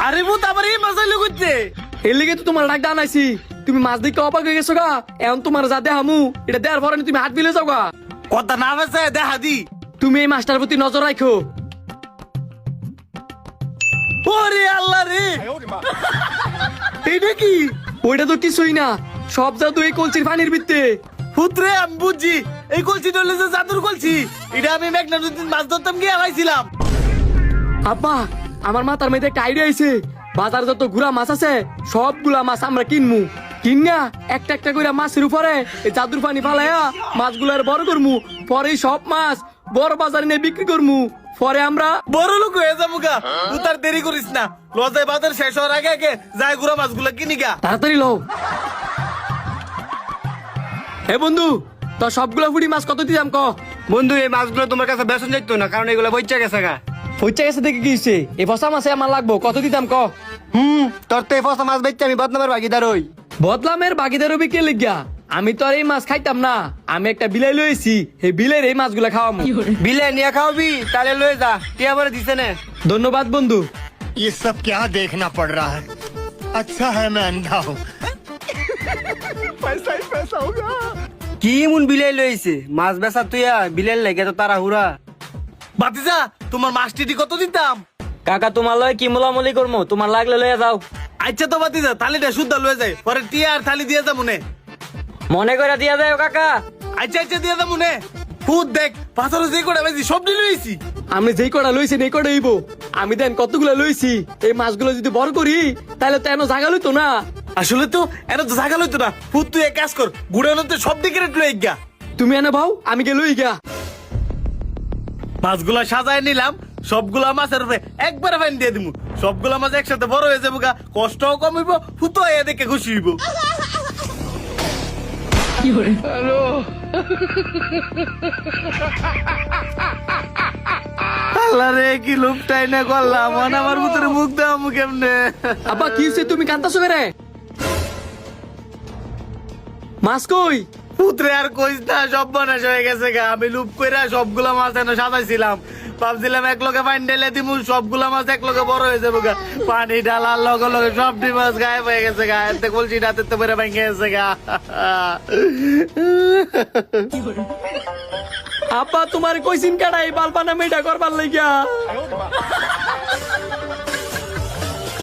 আরে ভূত আবার এই মাছ আইলো করতে। এর লিগে তো তোমার ডাক আনাইছি। তুমি মাছ দেখতে অবাক হয়ে গেছো গা। এখন তোমার যা দেহামু এটা দেওয়ার পরে তুমি হাত বিলে যাও গা। কথা না বেছে দেখা দি। তুমি এই মাছটার প্রতি নজর রাখো। ওরে আল্লাহ রে, এটা কি? ওইটা তো কিছুই না, সব জাদু এই কলসির পানির ভিতরে। পুত্রে আমি বুঝছি, এই কলসিটা হলো যে জাদুর কলসি। এটা আমি মেঘনা নদীতে মাছ ধরতাম গিয়ে পাইছিলাম। আব্বা, আমার মাথার মধ্যে একটা আইডিয়া আইছে। বাজার যত গুড়া মাছ আছে সবগুলা মাছ আমরা কিনমু। কিনা একটা একটা করে মাছের উপরে এই জাদুর পানি ফালাইয়া মাছগুলার বড় করমু। পরে সব মাছ বড় বাজারে নিয়ে বিক্রি করমু। পরে আমরা বড় লোক হয়ে যাবো গা। তুই তার দেরি করিস না, লজায় বাজার শেষ হওয়ার আগে আগে যায় গুড়া মাছগুলা কিনি গা। তাড়াতাড়ি লও। হে বন্ধু, তো সবগুলা ফুটি মাছ কত দিতাম ক? বন্ধু এই মাছগুলো তোমার কাছে বেসন যাইতো না, কারণ এগুলো বইচা গেছে গা। পয়সা গেছে দেখে কি হইছে? এই ফসা মাছে আমার লাগবো, কত দিতাম ক? তোর তো এই ফসা মাছ বেচছে, আমি বদনামের ভাগিদার হই। বদলামের বাকিদের বিক্রি লিগা আমি তো আর এই মাছ খাইতাম না। আমি একটা বিলাই লইছি, এই বিলের এই মাছগুলা খাওয়ামু। বিলে নিয়ে খাওয়াবি, তাহলে লয়ে যা, টিয়া বলে দিছে না। ধন্যবাদ বন্ধু। ये सब क्या देखना पड़ रहा है? अच्छा है मैं अंधा हूँ। पैसा ही पैसा होगा। কি এমন বিলাই লইছে মাছ বেচা তুইয়া বিলের লেগে তো তারা হুরা। বাতিজা, তোমার মাছটি কত দিতাম? কাকা তোমার লয় কি মোলামুলি করবো, তোমার লাগলে লইয়া যাও। আচ্ছা তো বাতিজা, থালিটা শুদ্ধ লয়ে যায়, পরে টিয়া আর থালি দিয়ে যাবো নে। মনে করে দিয়া যায় কাকা। আচ্ছা আচ্ছা দিয়ে যাবো নে। ভূত দেখ, পাথরে যে কটা বেশি সব নিয়ে লইছি। আমি যেই কটা লইছি এই কটা হইব। আমি দেন কতগুলো লইছি, এই মাছগুলো যদি বড় করি তাহলে তো এন জাগা লইতো না। আসলে তো এটা তো জায়গা লইতো না। ভূত তুই এক কাজ কর, গুড়ানোতে সব দিকে রেট লই গা। তুমি এনে ভাও, আমি গে লই গা। মাছগুলা সাজায় নিলাম, সবগুলা মাছের উপরে একবারে ফাইন দিয়ে দিমু। সবগুলা মাছ একসাথে বড় হয়ে যাবো গা, কষ্টও কম হইব, ফুতো হয়ে দেখে খুশি হইব। আল্লাহ রে, কি লুপটাই না করলাম, আমার ভিতরে মুখ দেওয়া মুখ এমনে। আব্বা কি হইছে, তুমি কান্তাছো কেরে? মাছ কই? পুত্রে আর কইস না, সব বানাস হয়ে গেছে গা। আমি লুপ কইরা সবগুলা মাছ এনে সাজাইছিলাম, ভাবছিলাম এক লগে পানি ঢেলে দিমু, সবগুলা মাছ এক লগে বড় হয়ে যাবো গা। পানি ঢালার লগে লগে সবটি মাছ গায়েব হয়ে গেছে গা। এতে কলসি রাতে তো বেড়ে ভেঙে গেছে গা। আব্বা তোমার কইছিন কাটাই বালপানা মেয়েটা করবার লাগিয়া।